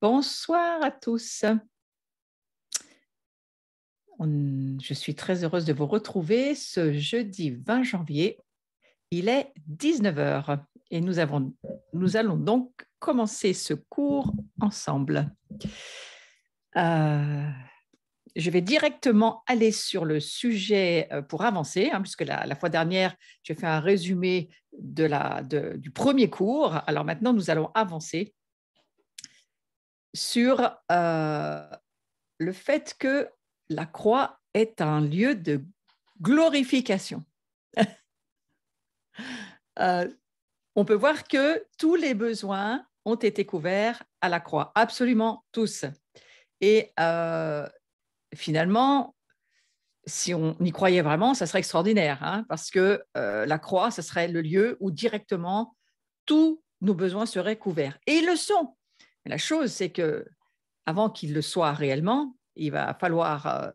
Bonsoir à tous. Je suis très heureuse de vous retrouver ce jeudi 20 janvier. Il est 19 heures et nous allons donc commencer ce cours ensemble. Je vais directement aller sur le sujet pour avancer, puisque la fois dernière, j'ai fait un résumé du premier cours. Alors maintenant, nous allons avancer sur le fait que la croix est un lieu de glorification. On peut voir que tous les besoins ont été couverts à la croix, absolument tous. Et finalement, si on y croyait vraiment, ça serait extraordinaire, parce que la croix, ce serait le lieu où directement tous nos besoins seraient couverts. Et ils le sont. Mais la chose, c'est que avant qu'ils le soient réellement, il va falloir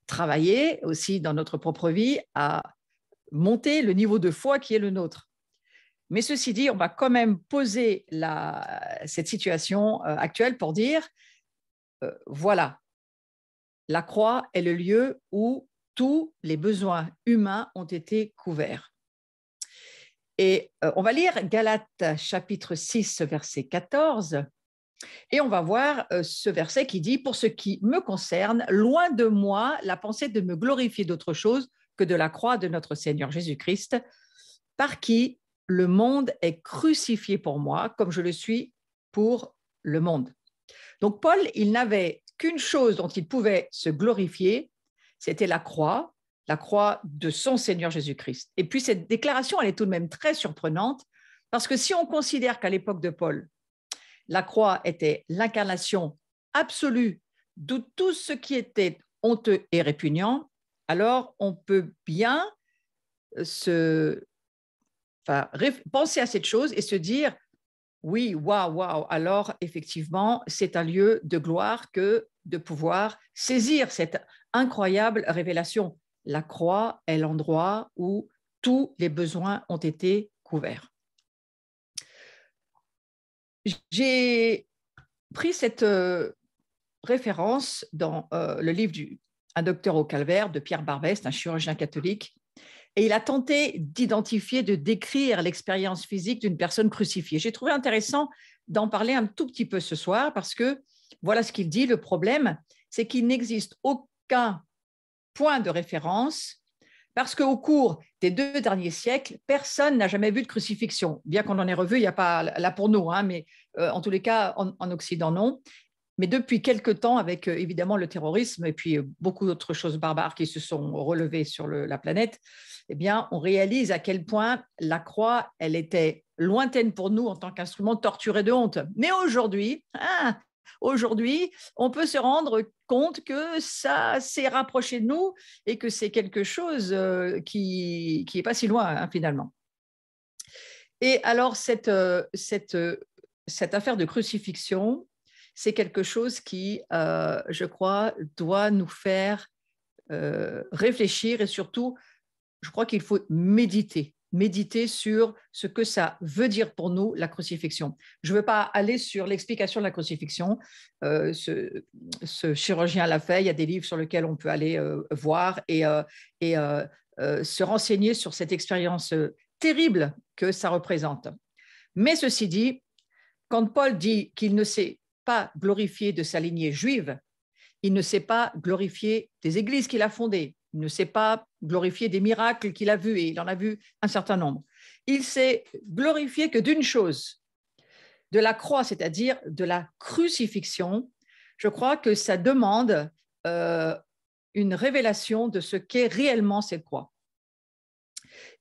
travailler aussi dans notre propre vie à monter le niveau de foi qui est le nôtre. Mais ceci dit, on va quand même poser cette situation actuelle pour dire, voilà, la croix est le lieu où tous les besoins humains ont été couverts. Et on va lire Galates chapitre 6, verset 14. Et on va voir ce verset qui dit « Pour ce qui me concerne, loin de moi la pensée de me glorifier d'autre chose que de la croix de notre Seigneur Jésus-Christ, par qui le monde est crucifié pour moi, comme je le suis pour le monde. » Donc Paul, il n'avait qu'une chose dont il pouvait se glorifier, c'était la croix de son Seigneur Jésus-Christ. Et puis cette déclaration, elle est tout de même très surprenante, parce que si on considère qu'à l'époque de Paul, la croix était l'incarnation absolue de tout ce qui était honteux et répugnant, alors on peut bien penser à cette chose et se dire, oui, waouh, alors effectivement, c'est un lieu de gloire que de pouvoir saisir cette incroyable révélation. La croix est l'endroit où tous les besoins ont été couverts. J'ai pris cette référence dans le livre Un docteur au calvaire de Pierre Barbès, un chirurgien catholique, et il a tenté d'identifier, de décrire l'expérience physique d'une personne crucifiée. J'ai trouvé intéressant d'en parler un tout petit peu ce soir parce que voilà ce qu'il dit, le problème, c'est qu'il n'existe aucun point de référence parce qu'au cours des 2 derniers siècles, personne n'a jamais vu de crucifixion. Bien qu'on en ait revu, il n'y a pas là pour nous, mais en tous les cas, en Occident, non. Mais depuis quelque temps, avec évidemment le terrorisme et puis beaucoup d'autres choses barbares qui se sont relevées sur la planète, eh bien, on réalise à quel point la croix, elle était lointaine pour nous en tant qu'instrument torturé de honte. Mais aujourd'hui, on peut se rendre compte que ça s'est rapproché de nous et que c'est quelque chose qui n'est pas si loin, finalement. Et alors, cette affaire de crucifixion, c'est quelque chose qui, je crois, doit nous faire réfléchir et surtout, je crois qu'il faut méditer sur ce que ça veut dire pour nous, la crucifixion. Je ne veux pas aller sur l'explication de la crucifixion. Ce chirurgien l'a fait. Il y a des livres sur lesquels on peut aller voir et se renseigner sur cette expérience terrible que ça représente. Mais ceci dit, quand Paul dit qu'il ne s'est pas glorifié de sa lignée juive, il ne s'est pas glorifié des églises qu'il a fondées, il ne s'est pas glorifié des miracles qu'il a vus, et il en a vu un certain nombre. Il s'est glorifié que d'une chose, de la croix, c'est-à-dire de la crucifixion. Je crois que ça demande une révélation de ce qu'est réellement cette croix.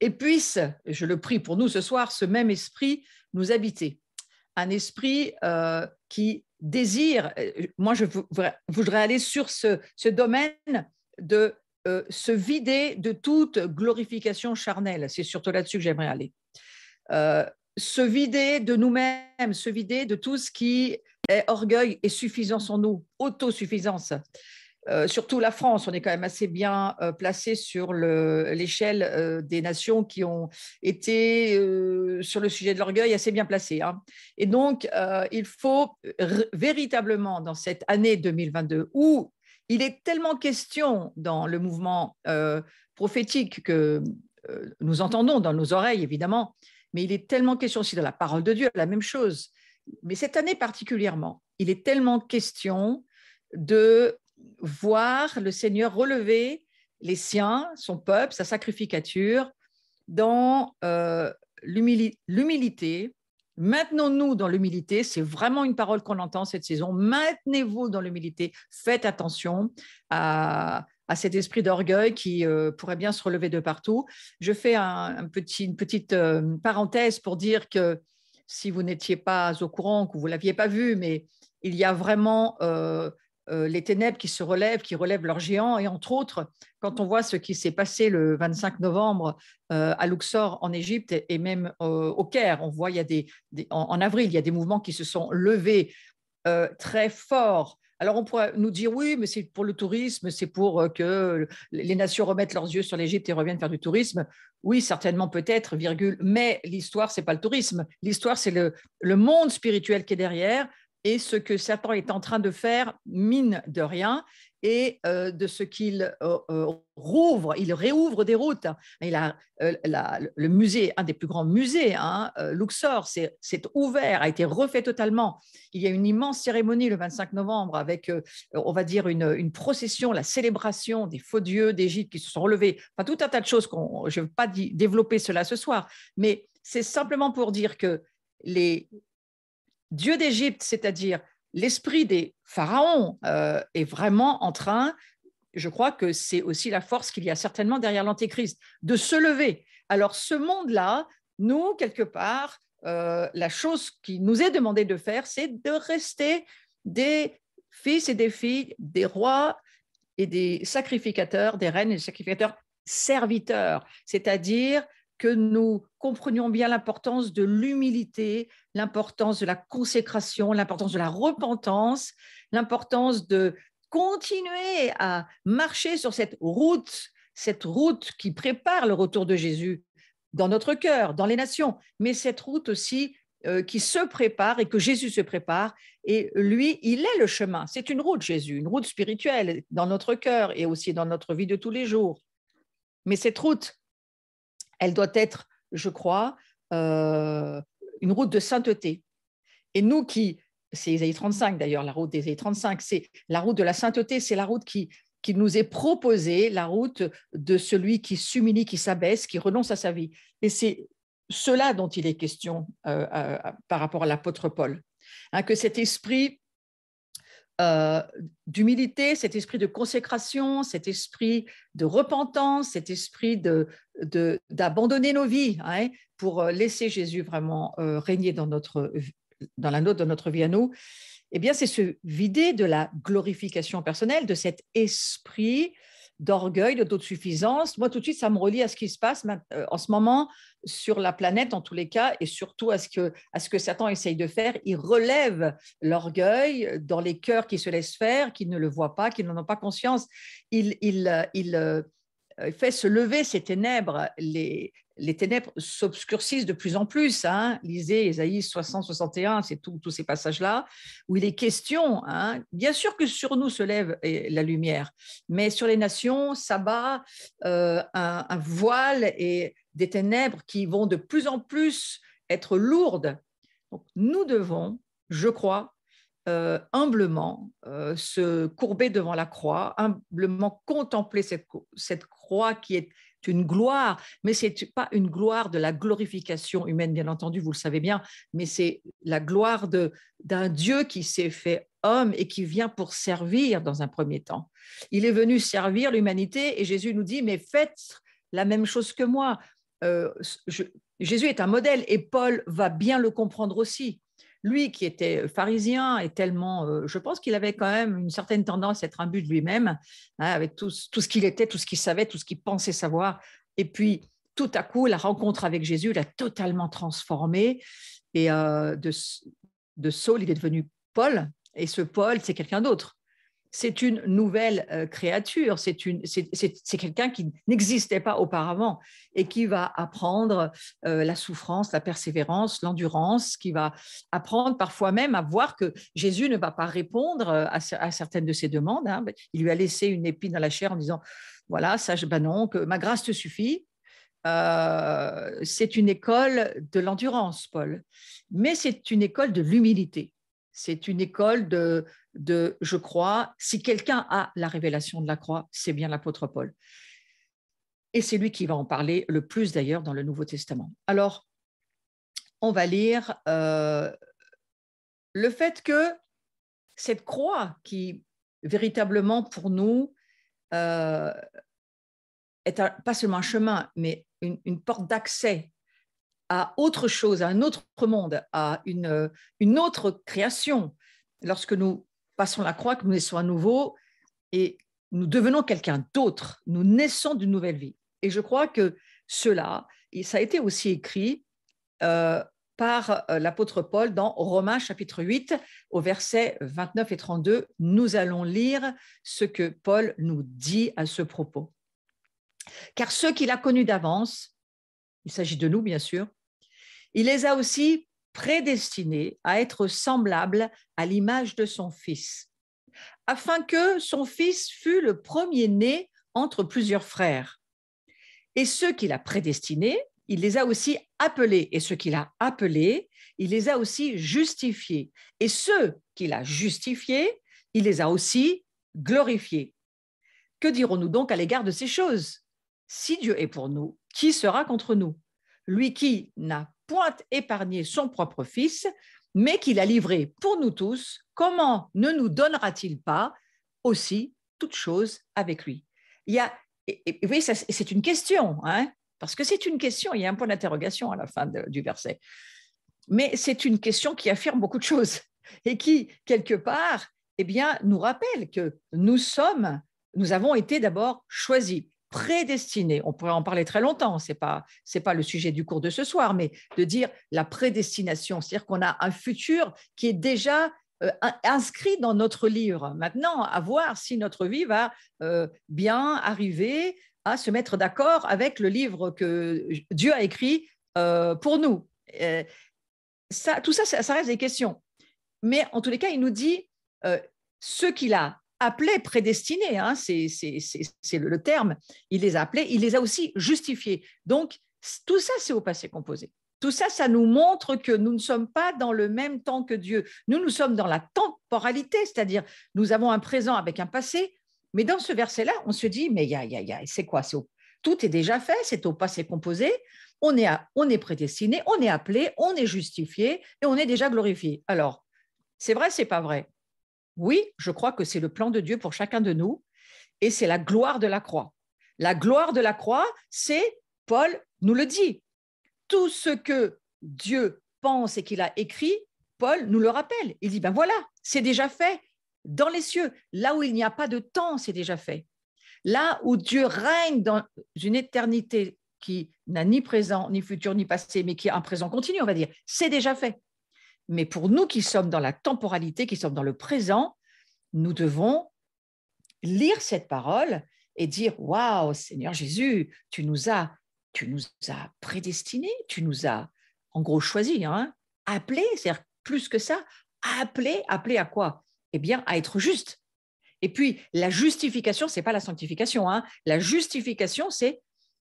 Et puisse, je le prie pour nous ce soir, ce même esprit nous habiter. Un esprit qui désire, moi je voudrais aller sur ce domaine de se vider de toute glorification charnelle. C'est surtout là-dessus que j'aimerais aller. Se vider de nous-mêmes, se vider de tout ce qui est orgueil et suffisance en nous, autosuffisance. surtout la France, on est quand même assez bien placé sur l'échelle des nations qui ont été sur le sujet de l'orgueil assez bien placées. Hein. Et donc, il faut véritablement, dans cette année 2022, où il est tellement question dans le mouvement prophétique que nous entendons dans nos oreilles, évidemment, mais il est tellement question aussi dans la parole de Dieu, la même chose. Mais cette année particulièrement, il est tellement question de voir le Seigneur relever les siens, son peuple, sa sacrificature, dans l'humilité. Maintenons-nous dans l'humilité, c'est vraiment une parole qu'on entend cette saison. Maintenez-vous dans l'humilité, faites attention à cet esprit d'orgueil qui pourrait bien se relever de partout. Je fais une petite parenthèse pour dire que si vous n'étiez pas au courant, que vous ne l'aviez pas vu, mais il y a vraiment les ténèbres qui se relèvent, qui relèvent leurs géants. Et entre autres, quand on voit ce qui s'est passé le 25 novembre à Luxor en Égypte et même au Caire, on voit en avril, il y a des mouvements qui se sont levés très forts. Alors on pourrait nous dire oui, mais c'est pour le tourisme, c'est pour que les nations remettent leurs yeux sur l'Égypte et reviennent faire du tourisme. Oui, certainement, peut-être, virgule, mais l'histoire, c'est pas le tourisme. L'histoire, c'est le monde spirituel qui est derrière et ce que Satan est en train de faire, mine de rien, et de ce qu'il rouvre, il réouvre des routes. Il a, le musée, un des plus grands musées, hein, Luxor, c'est ouvert, a été refait totalement. Il y a une immense cérémonie le 25 novembre avec, on va dire, une procession, la célébration des faux dieux d'Égypte qui se sont relevés. Enfin, tout un tas de choses, je ne vais pas développer cela ce soir, mais c'est simplement pour dire que les dieux d'Égypte, c'est-à-dire l'esprit des pharaons, est vraiment en train, je crois que c'est aussi la force qu'il y a certainement derrière l'Antéchrist, de se lever. Alors ce monde-là, nous, quelque part, la chose qui nous est demandée de faire, c'est de rester des fils et des filles, des rois et des sacrificateurs, des reines et des sacrificateurs serviteurs, c'est-à-dire que nous comprenions bien l'importance de l'humilité, l'importance de la consécration, l'importance de la repentance, l'importance de continuer à marcher sur cette route qui prépare le retour de Jésus dans notre cœur, dans les nations, mais cette route aussi qui se prépare et que Jésus se prépare. Et lui, il est le chemin. C'est une route, Jésus, une route spirituelle dans notre cœur et aussi dans notre vie de tous les jours. Mais cette route, elle doit être, je crois, une route de sainteté. Et nous c'est Ésaïe 35 d'ailleurs, la route d'Ésaïe 35, c'est la route de la sainteté, c'est la route qui nous est proposée, la route de celui qui s'humilie, qui s'abaisse, qui renonce à sa vie. Et c'est cela dont il est question par rapport à l'apôtre Paul. Hein, que cet esprit d'humilité, cet esprit de consécration, cet esprit de repentance, cet esprit d'abandonner nos vies, hein, pour laisser Jésus vraiment régner dans la nôtre, dans notre vie à nous, eh bien, c'est se vider de la glorification personnelle, de cet esprit d'orgueil, d'autosuffisance. Moi, tout de suite, ça me relie à ce qui se passe en ce moment sur la planète, en tous les cas, et surtout à ce que Satan essaye de faire. Il relève l'orgueil dans les cœurs qui se laissent faire, qui ne le voient pas, qui n'en ont pas conscience. Il fait se lever ces ténèbres. Les ténèbres s'obscurcissent de plus en plus. Hein. Lisez Ésaïe 60, 61, c'est tous ces passages-là, où il est question, hein, bien sûr que sur nous se lève la lumière, mais sur les nations s'abat un voile et des ténèbres qui vont de plus en plus être lourdes. Donc, nous devons, je crois, humblement se courber devant la croix, humblement contempler cette croix qui est une gloire, mais ce n'est pas une gloire de la glorification humaine, bien entendu, vous le savez bien, mais c'est la gloire d'un Dieu qui s'est fait homme et qui vient pour servir dans un premier temps. Il est venu servir l'humanité et Jésus nous dit, mais faites la même chose que moi. Jésus est un modèle et Paul va bien le comprendre aussi. Lui qui était pharisien et tellement, je pense qu'il avait quand même une certaine tendance à être imbu de lui-même, hein, avec tout ce qu'il était, tout ce qu'il savait, tout ce qu'il pensait savoir. Et puis, tout à coup, la rencontre avec Jésus l'a totalement transformé. Et de Saul, il est devenu Paul. Et ce Paul, c'est quelqu'un d'autre. c'est une nouvelle créature, c'est quelqu'un qui n'existait pas auparavant et qui va apprendre la souffrance, la persévérance, l'endurance, qui va apprendre parfois même à voir que Jésus ne va pas répondre à certaines de ses demandes. Hein. Il lui a laissé une épine dans la chair en disant, voilà, sache, ben non, que ma grâce te suffit. C'est une école de l'endurance, Paul, mais c'est une école de l'humilité. C'est une école je crois, si quelqu'un a la révélation de la croix, c'est bien l'apôtre Paul. Et c'est lui qui va en parler le plus d'ailleurs dans le Nouveau Testament. Alors, on va lire le fait que cette croix qui, véritablement pour nous, est pas seulement un chemin, mais une porte d'accès à autre chose, à un autre monde, à une autre création. Lorsque nous passons la croix, que nous naissons à nouveau et nous devenons quelqu'un d'autre, nous naissons d'une nouvelle vie. Et je crois que cela, et ça a été aussi écrit par l'apôtre Paul dans Romains chapitre 8, au verset 29 et 32. Nous allons lire ce que Paul nous dit à ce propos. Car ceux qu'il a connus d'avance, il s'agit de nous bien sûr, il les a aussi prédestinés à être semblables à l'image de son Fils, afin que son Fils fût le premier-né entre plusieurs frères. Et ceux qu'il a prédestinés, il les a aussi appelés. Et ceux qu'il a appelés, il les a aussi justifiés. Et ceux qu'il a justifiés, il les a aussi glorifiés. Que dirons-nous donc à l'égard de ces choses? Si Dieu est pour nous, qui sera contre nous? Lui qui n'a point épargné son propre Fils, mais qui l'a livré pour nous tous, comment ne nous donnera-t-il pas aussi toutes choses avec lui? Il y a, et vous voyez, c'est une question, hein, parce que c'est une question, il y a un point d'interrogation à la fin du verset. Mais c'est une question qui affirme beaucoup de choses et qui, quelque part, eh bien, nous rappelle que nous avons été d'abord choisis, prédestinés. On pourrait en parler très longtemps, c'est pas le sujet du cours de ce soir, mais de dire la prédestination, c'est-à-dire qu'on a un futur qui est déjà inscrit dans notre livre. Maintenant, à voir si notre vie va bien arriver à se mettre d'accord avec le livre que Dieu a écrit pour nous. Tout ça, ça reste des questions. Mais en tous les cas, il nous dit ceux qu'il a appelés, prédestinés, hein, c'est le terme, il les a appelés, il les a aussi justifiés. Donc, tout ça, c'est au passé composé. Tout ça, ça nous montre que nous ne sommes pas dans le même temps que Dieu. Nous sommes dans la temporalité, c'est-à-dire nous avons un présent avec un passé, mais dans ce verset-là, on se dit, mais c'est quoi? Tout est déjà fait, c'est au passé composé, on est prédestiné, on est appelé, on est justifié et on est déjà glorifié. Alors, c'est vrai, c'est pas vrai? Oui, je crois que c'est le plan de Dieu pour chacun de nous et c'est la gloire de la croix. La gloire de la croix, c'est, Paul nous le dit, tout ce que Dieu pense et qu'il a écrit, Paul nous le rappelle. Il dit, ben voilà, c'est déjà fait dans les cieux. Là où il n'y a pas de temps, c'est déjà fait. Là où Dieu règne dans une éternité qui n'a ni présent, ni futur, ni passé, mais qui a un présent continu, on va dire, c'est déjà fait. Mais pour nous qui sommes dans la temporalité, qui sommes dans le présent, nous devons lire cette parole et dire, waouh, Seigneur Jésus, tu nous as prédestinés, tu nous as en gros choisis, hein, appelés, c'est-à-dire plus que ça, appelés à quoi? Eh bien, à être juste. Et puis, la justification, ce n'est pas la sanctification, hein. La justification, c'est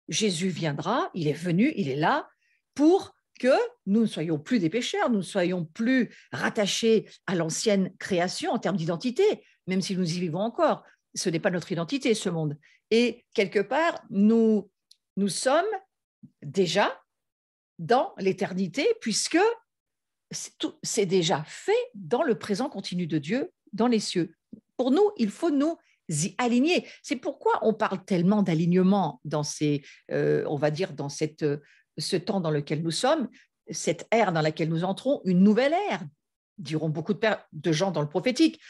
Jésus viendra, il est venu, il est là pour que nous ne soyons plus des pécheurs, nous ne soyons plus rattachés à l'ancienne création en termes d'identité, même si nous y vivons encore. Ce n'est pas notre identité, ce monde. Et quelque part, nous sommes déjà dans l'éternité, puisque c'est déjà fait dans le présent continu de Dieu, dans les cieux. Pour nous, il faut nous y aligner. C'est pourquoi on parle tellement d'alignement dans on va dire, dans ce temps dans lequel nous sommes, cette ère dans laquelle nous entrons, une nouvelle ère, diront beaucoup de gens dans le prophétique,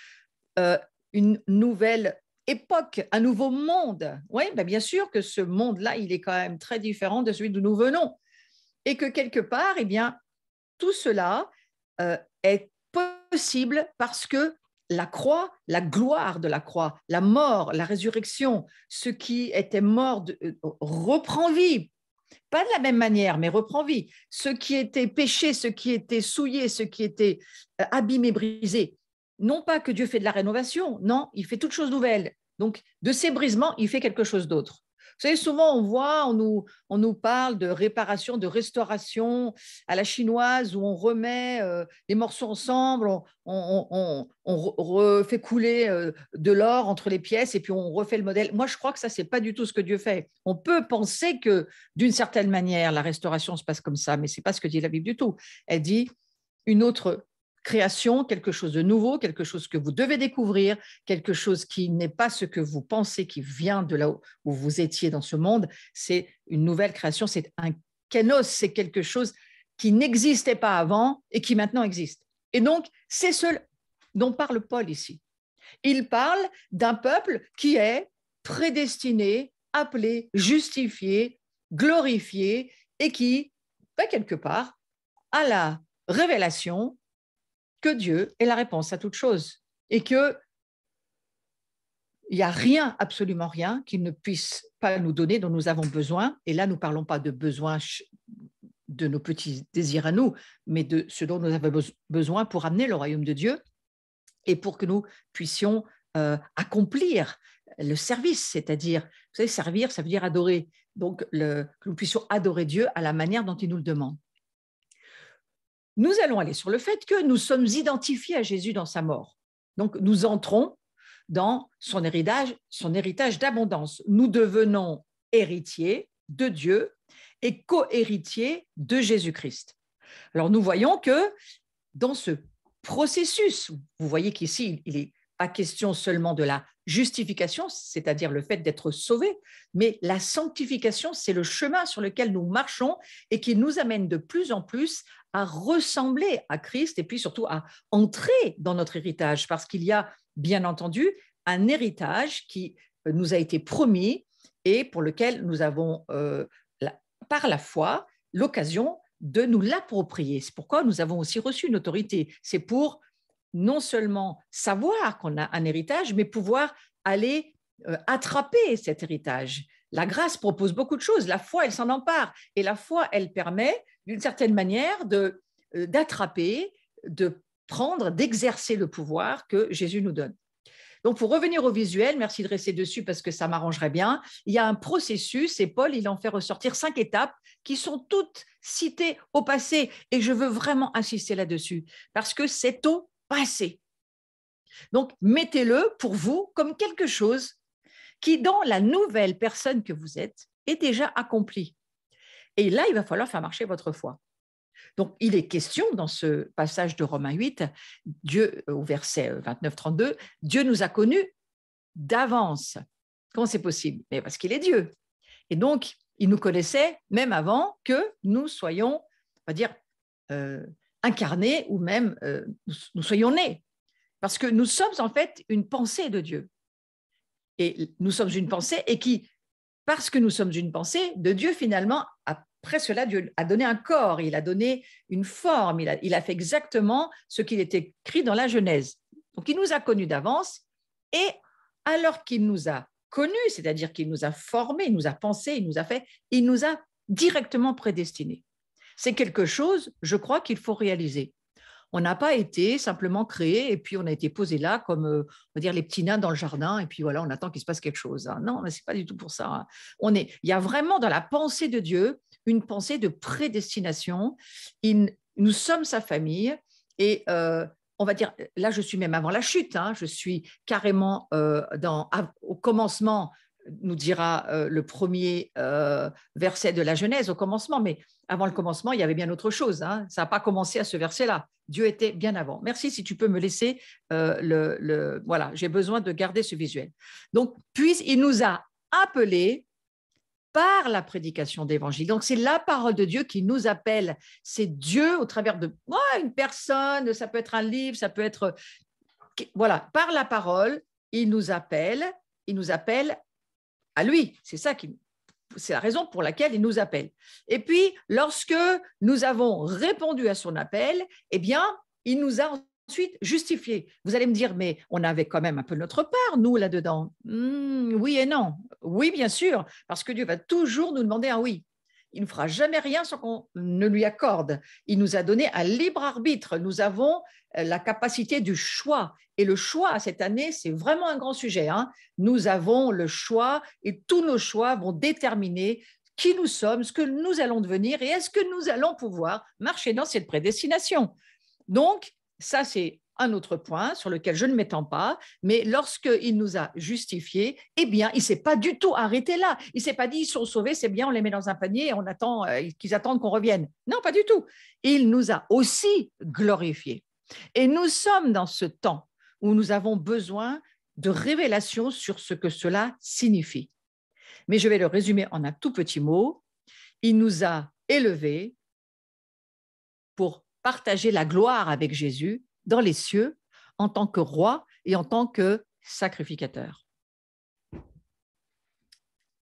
une nouvelle époque, un nouveau monde. Oui, ben bien sûr que ce monde-là, il est quand même très différent de celui d'où nous venons. Et que quelque part, eh bien, tout cela est possible parce que la croix, la gloire de la croix, la mort, la résurrection, ce qui était mort reprend vie. Pas de la même manière, mais reprend vie. Ce qui était péché, ce qui était souillé, ce qui était abîmé, brisé. Non pas que Dieu fait de la rénovation, non, il fait toute chose nouvelle. Donc, de ces brisements, il fait quelque chose d'autre. Vous savez, souvent, on nous parle de réparation, de restauration à la chinoise, où on remet les morceaux ensemble, on refait couler de l'or entre les pièces et puis on refait le modèle. Moi, je crois que ça, c'est pas du tout ce que Dieu fait. On peut penser que, d'une certaine manière, la restauration se passe comme ça, mais c'est pas ce que dit la Bible du tout. Elle dit une autre création, quelque chose de nouveau, quelque chose que vous devez découvrir, quelque chose qui n'est pas ce que vous pensez qui vient de là où vous étiez dans ce monde. C'est une nouvelle création, c'est un kénos, c'est quelque chose qui n'existait pas avant et qui maintenant existe. Et donc, c'est ce dont parle Paul ici. Il parle d'un peuple qui est prédestiné, appelé, justifié, glorifié et qui, quelque part, a la révélation que Dieu est la réponse à toute chose et qu'il n'y a rien, absolument rien, qu'il ne puisse pas nous donner dont nous avons besoin. Et là, nous ne parlons pas de besoin de nos petits désirs à nous, mais de ce dont nous avons besoin pour amener le royaume de Dieu et pour que nous puissions accomplir le service, c'est-à-dire, vous savez, servir, ça veut dire adorer. Donc, que nous puissions adorer Dieu à la manière dont il nous le demande. Nous allons aller sur le fait que nous sommes identifiés à Jésus dans sa mort. Donc, nous entrons dans son héritage d'abondance. Nous devenons héritiers de Dieu et co-héritiers de Jésus-Christ. Alors, nous voyons que dans ce processus, vous voyez qu'ici, il n'est pas question seulement de la justification, c'est-à-dire le fait d'être sauvé, mais la sanctification, c'est le chemin sur lequel nous marchons et qui nous amène de plus en plus à ressembler à Christ et puis surtout à entrer dans notre héritage, parce qu'il y a bien entendu un héritage qui nous a été promis et pour lequel nous avons, par la foi, l'occasion de nous l'approprier. C'est pourquoi nous avons aussi reçu une autorité. C'est pour non seulement savoir qu'on a un héritage, mais pouvoir aller attraper cet héritage. La grâce propose beaucoup de choses. La foi, elle s'en empare. Et la foi, elle permet, d'une certaine manière, d'attraper, de prendre, d'exercer le pouvoir que Jésus nous donne. Donc, pour revenir au visuel, merci de rester dessus parce que ça m'arrangerait bien. Il y a un processus et Paul, il en fait ressortir 5 étapes qui sont toutes citées au passé. Et je veux vraiment insister là-dessus parce que c'est au passé. Donc, mettez-le pour vous comme quelque chose qui, dans la nouvelle personne que vous êtes, est déjà accompli. Et là, il va falloir faire marcher votre foi. Donc, il est question dans ce passage de Romains 8, Dieu, au verset 29-32, Dieu nous a connus d'avance. Comment c'est possible? Mais parce qu'il est Dieu. Et donc, il nous connaissait même avant que nous soyons, on va dire, incarnés ou même nous soyons nés. Parce que nous sommes en fait une pensée de Dieu. Et nous sommes une pensée et qui, parce que nous sommes une pensée de Dieu, finalement, après cela, Dieu a donné un corps, il a donné une forme, il a fait exactement ce qu'il était écrit dans la Genèse. Donc, il nous a connus d'avance et alors qu'il nous a connus, c'est-à-dire qu'il nous a formés, il nous a pensés, il nous a fait, il nous a directement prédestinés. C'est quelque chose, je crois, qu'il faut réaliser. On n'a pas été simplement créé et puis on a été posé là comme on va dire les petits nains dans le jardin et puis voilà, on attend qu'il se passe quelque chose. Non, mais c'est pas du tout pour ça. Il y a vraiment dans la pensée de Dieu une pensée de prédestination. Nous sommes sa famille et on va dire, là je suis même avant la chute, je suis carrément au commencement, nous dira le premier verset de la Genèse, au commencement, mais avant le commencement, il y avait bien autre chose. Ça n'a pas commencé à ce verset-là. Dieu était bien avant. Merci si tu peux me laisser voilà, j'ai besoin de garder ce visuel. Donc, puis il nous a appelés par la prédication d'évangile. Donc, c'est la parole de Dieu qui nous appelle. C'est Dieu au travers de une personne, ça peut être un livre, ça peut être... Voilà, par la parole, il nous appelle à lui. C'est la raison pour laquelle il nous appelle. Et puis, lorsque nous avons répondu à son appel, eh bien, il nous a ensuite justifié. Vous allez me dire, mais on avait quand même un peu notre part, nous, là-dedans. Oui et non. Oui, bien sûr, parce que Dieu va toujours nous demander un oui. Il ne fera jamais rien sans qu'on ne lui accorde. Il nous a donné un libre arbitre. Nous avons la capacité du choix. Et le choix, cette année, c'est vraiment un grand sujet. Hein. Nous avons le choix et tous nos choix vont déterminer qui nous sommes, ce que nous allons devenir et est-ce que nous allons pouvoir marcher dans cette prédestination. Donc, ça, c'est un autre point sur lequel je ne m'étends pas, mais lorsqu'il nous a justifié, eh bien, il ne s'est pas du tout arrêté là. Il ne s'est pas dit, ils sont sauvés, c'est bien, on les met dans un panier et on attend qu'ils attendent qu'on revienne. Non, pas du tout. Il nous a aussi glorifiés. Et nous sommes dans ce temps où nous avons besoin de révélations sur ce que cela signifie. Mais je vais le résumer en un tout petit mot. Il nous a élevés pour partager la gloire avec Jésus dans les cieux en tant que roi et en tant que sacrificateur.